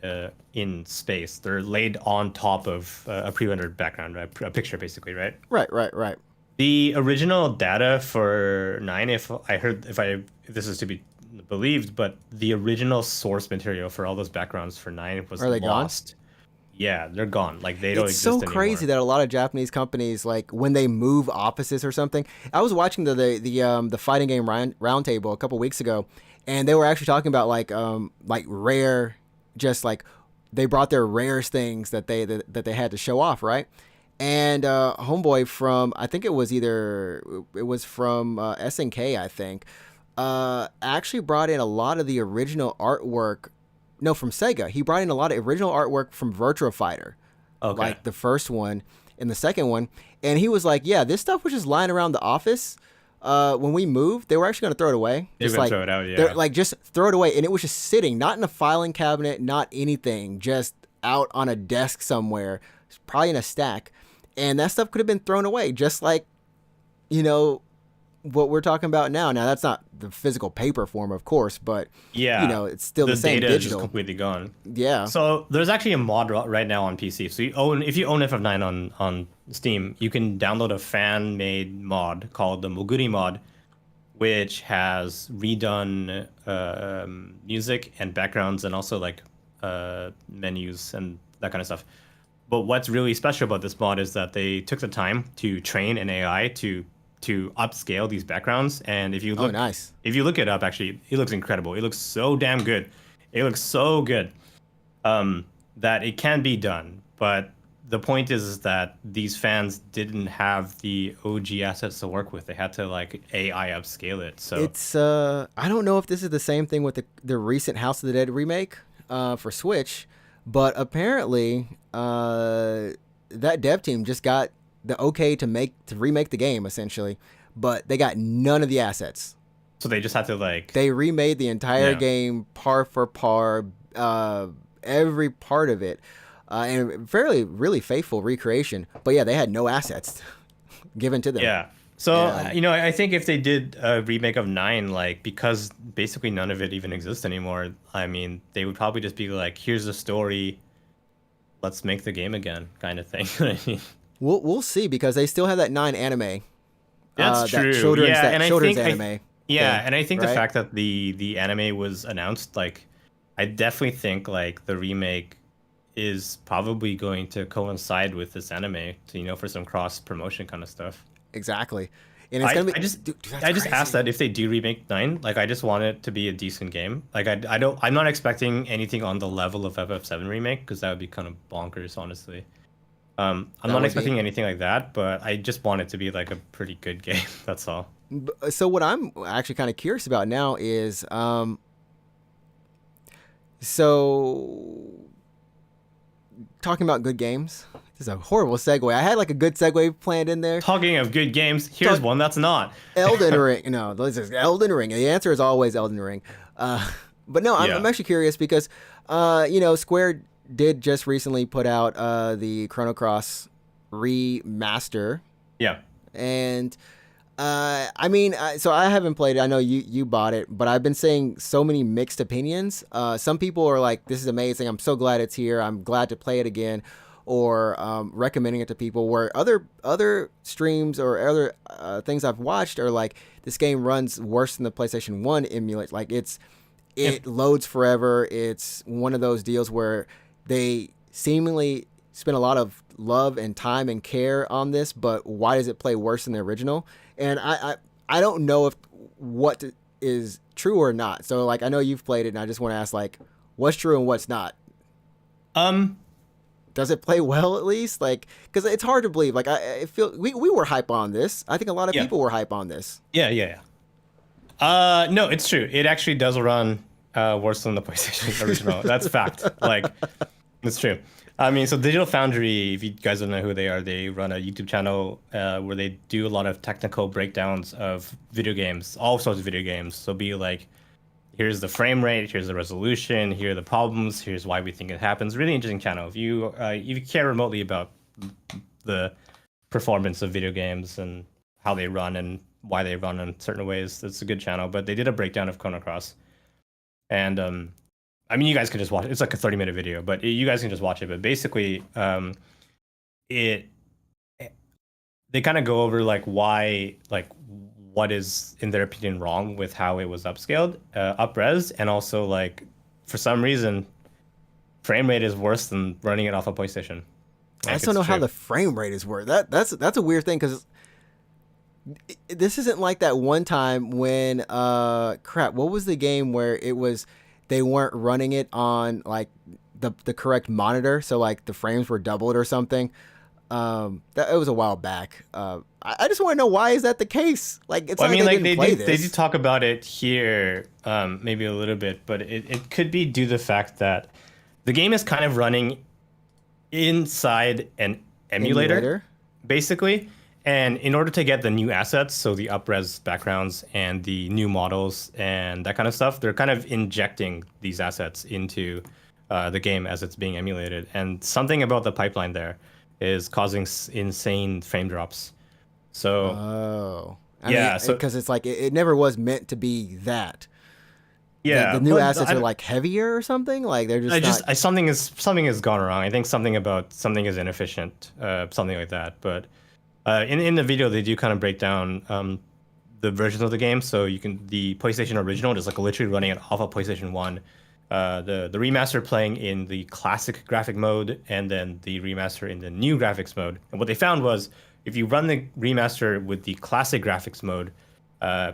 in space. They're laid on top of a pre-rendered background, right? A picture basically, right? Right. The original data for 9, if this is to be believed, but the original source material for all those backgrounds for 9 was lost. Gone? Yeah, they're gone. Like they don't exist anymore. It's so crazy that a lot of Japanese companies, like when they move offices or something. I was watching the fighting game roundtable a couple weeks ago, and they were actually talking about like rare, just like they brought their rarest things that they had to show off, right? And homeboy from, I think it was from SNK, I think, actually brought in a lot of the original artwork. No, from Sega. He brought in a lot of original artwork from Virtua Fighter, like the first one and the second one. And he was like, yeah, this stuff was just lying around the office. When we moved, they were actually going to throw it away. They're going to throw it out, yeah. Like, just throw it away. And it was just sitting, not in a filing cabinet, not anything, just out on a desk somewhere, probably in a stack. And that stuff could have been thrown away, just like, what we're talking about now. Now, that's not the physical paper form, of course, but, it's still the same digital. The data is just completely gone. Yeah. So there's actually a mod right now on PC. So if you own Ff9 on Steam, you can download a fan-made mod called the Mogui Mod, which has redone music and backgrounds and also, like, menus and that kind of stuff. But what's really special about this mod is that they took the time to train an AI to upscale these backgrounds. And Oh, nice. if you look it up, actually, it looks incredible. It looks so damn good. It looks so good that it can be done. But the point is that these fans didn't have the OG assets to work with. They had to like AI upscale it. So It's I don't know if this is the same thing with the recent House of the Dead remake for Switch, but apparently that dev team just got the okay to remake the game essentially, but they got none of the assets. so they just had to like They remade the entire yeah. game par for par, every part of it, and fairly really faithful recreation. But yeah, they had no assets given to them. Yeah. So, And you know, I think if they did a remake of 9, like, because basically none of it even exists anymore, I mean, they would probably just be like, here's the story, let's make the game again, kind of thing. You know what I mean? we'll see because they still have that 9 anime. That's That true. children's Yeah, and I think anime. yeah, thing, and I think the right? fact that the anime was announced, like, I definitely think like the remake is probably going to coincide with this anime, to, you know, for some cross promotion kind of stuff. Exactly. And it's gonna be. Dude, that's I just asked crazy. that if they do remake 9, like I just want it to be a decent game. Like I don't I'm not expecting anything on the level of FF7 remake because that would be kind of bonkers, honestly. I'm That not would be. expecting anything like that, but I just want it to be like a pretty good game. That's all. So what I'm actually kind of curious about now is, so talking about good games. This is a horrible segue. I had like a good segue planned in there. Talking of good games, here's Talk one that's not. Elden Ring. No, this is Elden Ring. The answer is always Elden Ring. Uh, but no, I'm Yeah. actually curious because, Square did just recently put out the Chrono Cross remaster, Yeah. and so I haven't played it. I know you bought it, but I've been seeing so many mixed opinions. Some people are like, "This is amazing. I'm so glad it's here. I'm glad to play it again," or recommending it to people. Where other streams or other things I've watched are like, "This game runs worse than the PlayStation One emulate. Like Yep. it loads forever. It's one of those deals where they seemingly spent a lot of love and time and care on this, but why does it play worse than the original?" And I don't know if what is true or not. So like I know you've played it, and I just want to ask like, what's true and what's not. Um. Does it play well at least? Like, because it's hard to believe. Like I feel we were hype on this. I think a lot of Yeah. people were hype on this. Yeah. Yeah. Yeah. No, it's true. It actually does run worse than the PlayStation original. That's fact. Like, it's true. I mean, so Digital Foundry, if you guys don't know who they are, they run a YouTube channel where they do a lot of technical breakdowns of video games, all sorts of video games. So be like, here's the frame rate, here's the resolution, here are the problems, here's why we think it happens. Really interesting channel. If you care remotely about the performance of video games and how they run and why they run in certain ways, it's a good channel. But they did a breakdown of Chrono Cross, and I mean, you guys can just watch it. It's like a 30-minute video, but you guys can just watch it. But basically, it they kind of go over like why, like what is in their opinion wrong with how it was upscaled, upres, and also like for some reason, frame rate is worse than running it off a PlayStation. I Like just don't it's know how true. the frame rate is worth. That's a weird thing because this isn't like that one time when crap. What was the game where it was they weren't running it on like the correct monitor, so like the frames were doubled or something. That it was a while back. I just want to know why is that the case? Like it's Well, I not mean, like they like didn't play they do this. talk about it here, maybe a little bit, but it could be due to the fact that the game is kind of running inside an emulator, Emulator. basically. And in order to get the new assets, so the upres backgrounds and the new models and that kind of stuff, they're kind of injecting these assets into the game as it's being emulated. And something about the pipeline there is causing insane frame drops. So Oh, I mean, yeah, so because it's like it never was meant to be that. The yeah, new but assets are like heavier or something. Like they're just not. something has gone wrong. I think something is inefficient, something like that. But in the video, they do kind of break down the versions of the game. So you can the PlayStation original is like literally running it off of PlayStation 1, the remaster playing in the classic graphic mode and then the remaster in the new graphics mode. And what they found was if you run the remaster with the classic graphics mode,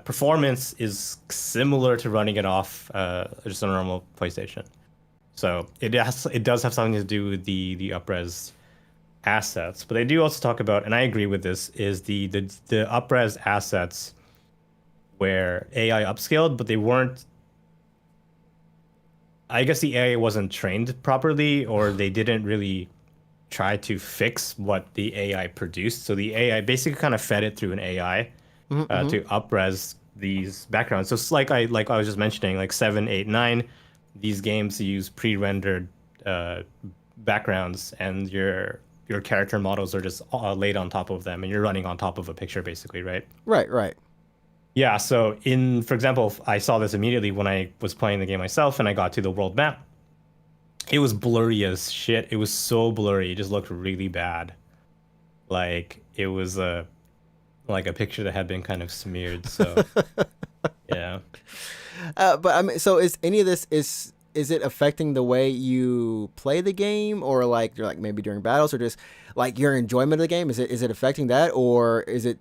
performance is similar to running it off just a normal PlayStation. So it does have something to do with the upres assets. But they do also talk about, and I agree with this, is the upres assets where AI upscaled, but they weren't. I guess the AI wasn't trained properly, or they didn't really try to fix what the AI produced. So the AI basically kind of fed it through an AI to upres these backgrounds. So it's like I was just mentioning, like 7, 8, 9, these games use pre-rendered backgrounds, and your character models are just laid on top of them, and you're running on top of a picture, basically, right? Right. Yeah, so for example, I saw this immediately when I was playing the game myself and I got to the world map. It was blurry as shit. It was so blurry. It just looked really bad. Like it was like a picture that had been kind of smeared. So yeah. But I mean, so is any of this is it affecting the way you play the game, or like you're like maybe during battles, or just like your enjoyment of the game? Is it affecting that, or is it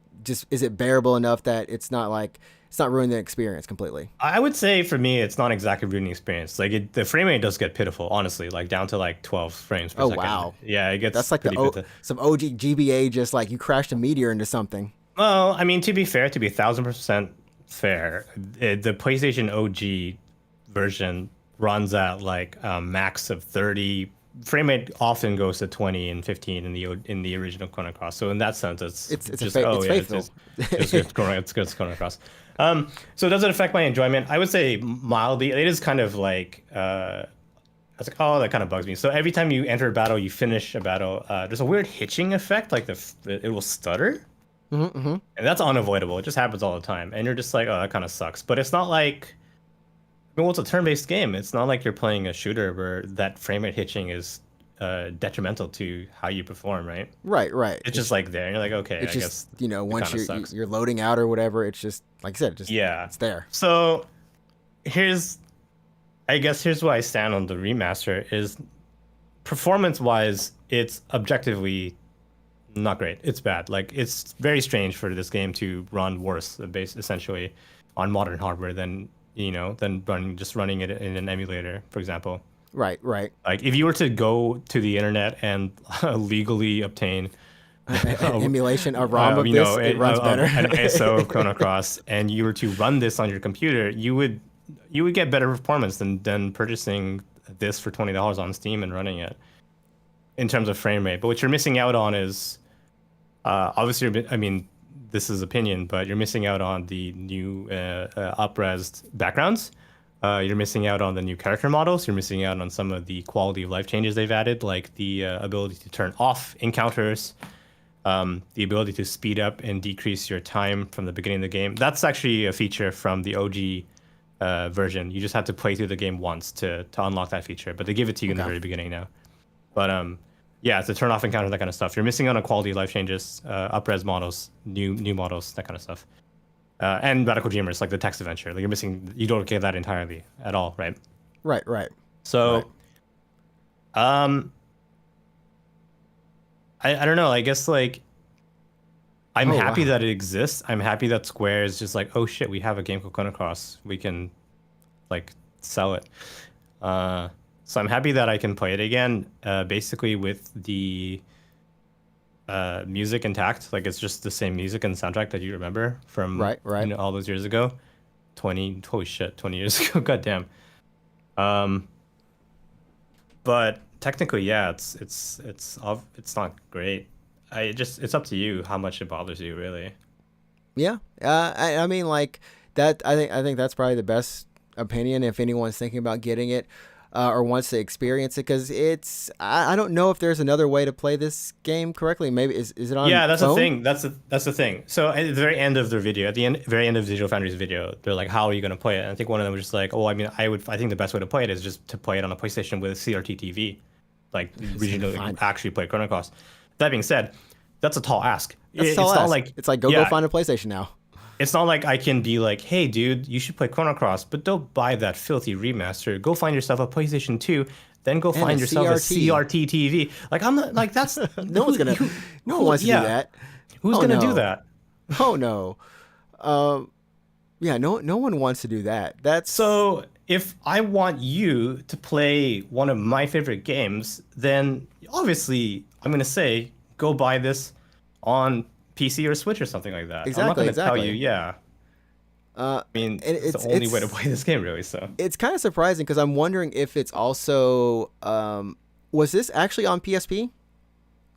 bearable enough that it's not ruining the experience completely? I would say for me, it's not exactly ruining the experience. Like the frame rate does get pitiful, honestly, like down to like 12 frames per second. Wow. Yeah, it gets that's like some OG GBA, just like you crashed a meteor into something. Well, I mean, to be fair, to be 1,000% fair, the PlayStation OG version runs at like a max of 30. Frame rate often goes to 20 and 15 in the original Chrono Cross. So in that sense, it's just it's faithful. It's Chrono Cross. So does it affect my enjoyment? I would say mildly. It is kind of like I was like, oh, that kind of bugs me. So every time you enter a battle, you finish a battle, there's a weird hitching effect, like it will stutter. And that's unavoidable. It just happens all the time, and you're just like, oh, that kind of sucks. But it's not like, I mean, well, it's a turn-based game. It's not like you're playing a shooter where that frame rate hitching is detrimental to how you perform, right? Right. It's just like there, and you're like, okay, it's I just, guess once you're loading out or whatever, it's just like I said, it's there. So here's where I stand on the remaster is performance-wise, it's objectively not great. It's bad. Like it's very strange for this game to run worse, essentially, on modern hardware than running it in an emulator, for example. Right. Like if you were to go to the internet and legally obtain an emulation, a ROM of this, it runs better. An ISO of Chrono Cross, and you were to run this on your computer, you would get better performance than purchasing this for $20 on Steam and running it in terms of frame rate. But what you're missing out on is obviously, I mean, this is opinion, but you're missing out on the new up-resed backgrounds. You're missing out on the new character models. You're missing out on some of the quality of life changes they've added, like the ability to turn off encounters, the ability to speed up and decrease your time from the beginning of the game. That's actually a feature from the OG version. You just have to play through the game once to unlock that feature, but they give it to you in the very beginning now. But yeah, to turn off encounters, that kind of stuff. You're missing out on quality of life changes, up-res models, new models, that kind of stuff. And radical dreamers, like the text adventure. Like you don't get that entirely at all, right? Right. So, I don't know. I guess like I'm happy that it exists. I'm happy that Square is just like, oh shit, we have a game called Chrono Cross. We can like sell it. So I'm happy that I can play it again, basically with the music intact. Like it's just the same music and soundtrack that you remember from right. All those years ago. 20 years ago. Goddamn. But technically, yeah, it's not great. It's up to you how much it bothers you, really. Yeah. I mean, like that. I think that's probably the best opinion if anyone's thinking about getting it. Or wants to experience it, because I don't know if there's another way to play this game correctly. Maybe is it on? Yeah, that's phone? the thing. That's the thing. So at the very end of their video, very end of Digital Foundry's video, they're like, "How are you going to play it?" And I think one of them was just like, "Oh, I mean, I think the best way to play it is just to play it on a PlayStation with a CRT TV, like regionally actually play Chrono Cross." That being said, that's a tall ask. It's not like go find a PlayStation now. it's not like I can be like, hey, dude, you should play Chrono Cross, but don't buy that filthy remaster. Go find yourself a PlayStation 2, then go And a find yourself a CRT. CRT TV. Like, I'm not like that's No one's gonna. No one wants to do yeah, that. who's Oh gonna do no. that? Oh no. Um. Yeah. No one wants to do that. That's So if I want you to play one of my favorite games, then obviously I'm gonna say go buy this on PC or Switch or something like that. I'm not exactly gonna tell exactly. you, yeah. Uh. I mean, And it's the only way to play this game, really. So it's kind of surprising because I'm wondering if it's also was this actually on PSP,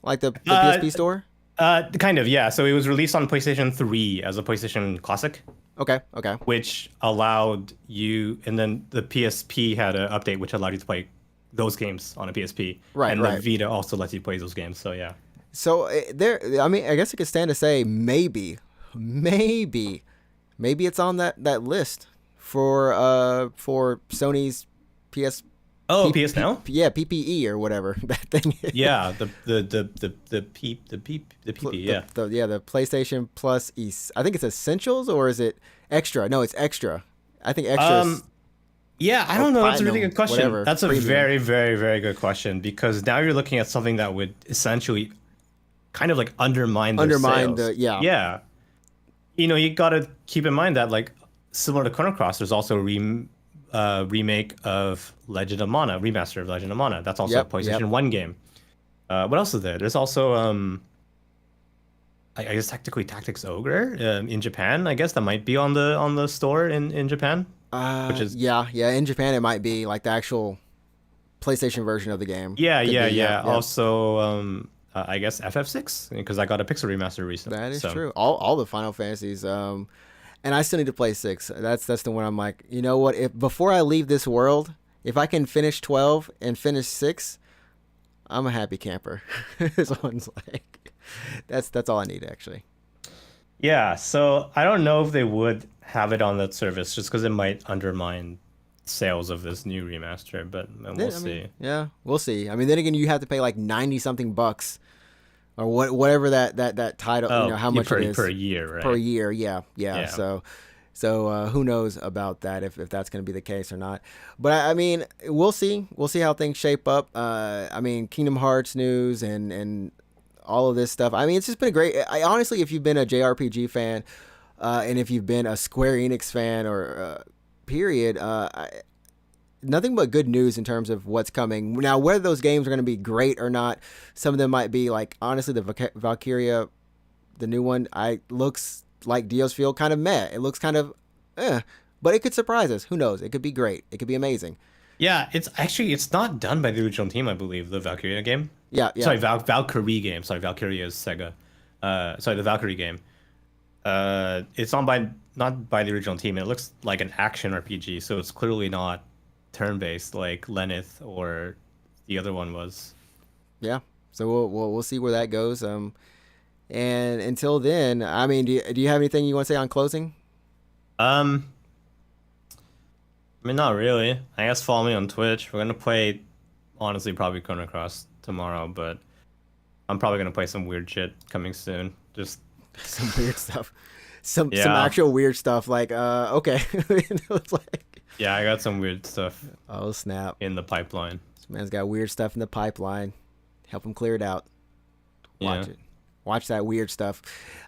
like the PSP store? kind of, yeah. So it was released on PlayStation 3 as a PlayStation Classic, Okay. Okay. which allowed you, and then the PSP had an update which allowed you to play those games on a PSP, Right, and right. the Vita also lets you play those games. So yeah. So there. I mean, I guess it could stand to say maybe it's on that list for Sony's PS. Oh, PS Now? Yeah, PPE or whatever that thing is. Yeah, the PP, yeah. The PlayStation Plus I think it's Essentials or is it Extra? No, it's Extra. I think Extra. Yeah, I don't know. That's a really Platinum, good question. whatever, That's a premium. very, very, very good question because now you're looking at something that would essentially kind of like undermine their Undermine sales. yeah. Yeah. You know, you got to keep in mind that like similar to Chrono Cross, there's also a remake of Legend of Mana, remaster of Legend of Mana. That's also Yep, a PlayStation yep. 1 game. What else is there? There's also I guess technically Tactics Ogre in Japan. I guess that might be on the store in Japan, which is yeah. In Japan it might be like the actual PlayStation version of the game. yeah, Could yeah, be, yeah. Also, I guess FF6 because I got a Pixel remaster recently. That is so. true. All the Final Fantasies. And I still need to play 6. That's the one I'm like, you know what? If before I leave this world, if I can finish 12 and finish 6, I'm a happy camper. This one's like, that's all I need actually. Yeah, so I don't know if they would have it on that service just because it might undermine sales of this new remaster, but we'll see. Yeah, we'll see. I mean, then again, you have to pay like 90 something bucks or whatever that title, Oh, how much per, it is per year, right? per year. Yeah. Yeah. So who knows about that if that's going to be the case or not. But I mean, we'll see. We'll see how things shape up. I mean, Kingdom Hearts news and all of this stuff. I mean, it's just been a great. Honestly, if you've been a JRPG fan, and if you've been a Square Enix fan or period, nothing but good news in terms of what's coming. Now, whether those games are going to be great or not, some of them might be like, honestly, the Valkyria, the new one, looks like Dio's Field kind of meh. It looks kind of but it could surprise us. Who knows? It could be great. It could be amazing. Yeah, it's not done by the original team, I believe, the Valkyria game. Yeah. Sorry, Valkyrie game. Sorry, Valkyria is Sega. Sorry, the Valkyrie game. It's not by the original team. It looks like an action RPG, so it's clearly not turn-based like Lenneth or the other one was. Yeah. So we'll see where that goes. And until then, I mean, do you have anything you want to say on closing? I mean, not really. I guess follow me on Twitch. We're gonna play, honestly, probably Chrono Cross tomorrow, but I'm probably gonna play some weird shit coming soon. Just Some weird stuff. Some Yeah. actual weird stuff. Like okay. It's like, yeah, I got some weird stuff oh snap! in the pipeline. This man's got weird stuff in the pipeline. Help him clear it out. Watch Yeah. it. Watch that weird stuff.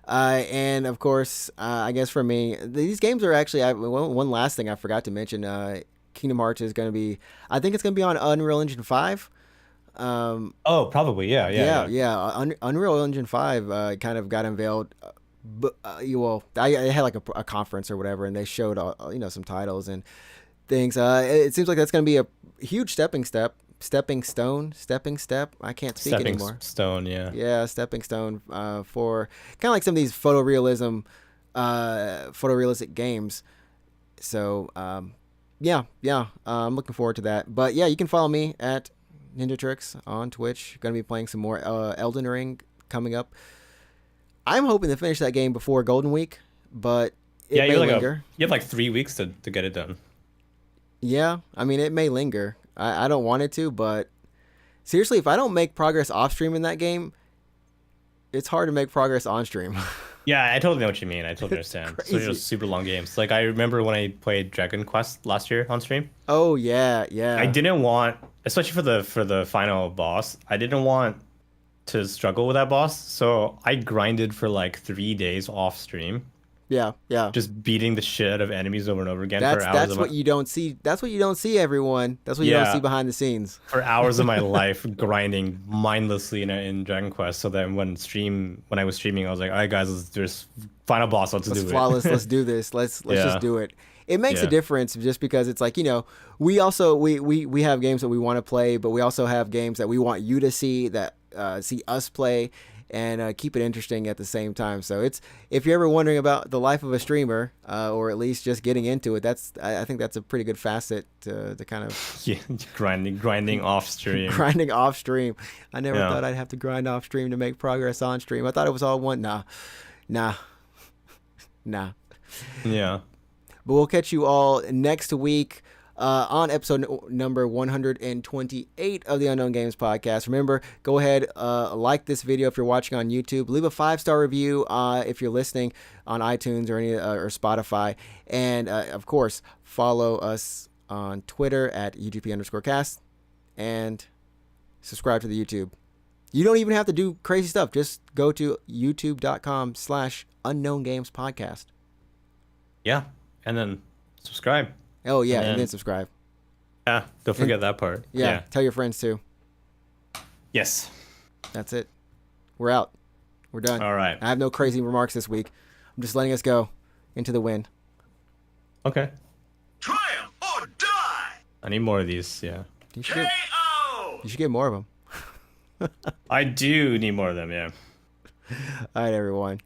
And of course, I guess for me, these games are actually. One last thing I forgot to mention. Kingdom Hearts is going to be. I think it's going to be on Unreal Engine 5. Oh, probably, yeah. Unreal Engine 5 kind of got unveiled. I had like a conference or whatever, and they showed some titles and things. It seems like that's going to be a huge stepping step. I can't speak anymore. Stone, yeah. Yeah, stepping stone for kind of like some of these photorealistic games. So I'm looking forward to that. But yeah, you can follow me at Ninja Tricks on Twitch. Going to be playing some more Elden Ring coming up. I'm hoping to finish that game before Golden Week, but it may linger. You have like 3 weeks to get it done. Yeah, I mean, it may linger. I don't want it to, but seriously, if I don't make progress off stream in that game, it's hard to make progress on stream. Yeah, I totally know what you mean. I totally understand. So Crazy. just super long games. Like I remember when I played Dragon Quest last year on stream. Oh yeah, I yeah, didn't want, especially for the final boss, I didn't want to struggle with that boss. So I grinded for like 3 days off stream, yeah, yeah. just beating the shit out of enemies over and over again for That's hours of what my, you don't see. That's what you don't see, everyone. That's what you don't see yeah, behind the scenes. for hours of my life grinding mindlessly in Dragon Quest. So then when I was streaming, I was like, all right, guys, let's do this final boss. Let's Let's do flawless. it. Let's do this. Let's just Yeah, do it. It makes a yeah, difference just because it's like, we also we have games that we want to play, but we also have games that we want you to see that see us play and keep it interesting at the same time. So it's if you're ever wondering about the life of a streamer or at least just getting into it, I think that's a pretty good facet to kind of yeah. Grinding off stream. grinding off stream. I never Yeah, thought I'd have to grind off stream to make progress on stream. I thought it was all one. Nah, nah. yeah. But we'll catch you all next week on episode number 128 of the Unknown Games podcast. Remember, go ahead, like this video if you're watching on YouTube. Leave a 5-star review if you're listening on iTunes or Spotify. And, of course, follow us on Twitter at UGP_cast and subscribe to the YouTube. You don't even have to do crazy stuff. Just go to youtube.com/Unknown Games podcast. Yeah. And then subscribe. Oh, yeah, and And then subscribe. yeah, don't forget that part. Yeah, tell your friends too. Yes. That's it. We're out. We're done. All right. I have no crazy remarks this week. I'm just letting us go into the wind. Okay. Triumph or die! I need more of these. Yeah. You should get, KO! you should get more of them. I do need more of them. Yeah. All right, everyone.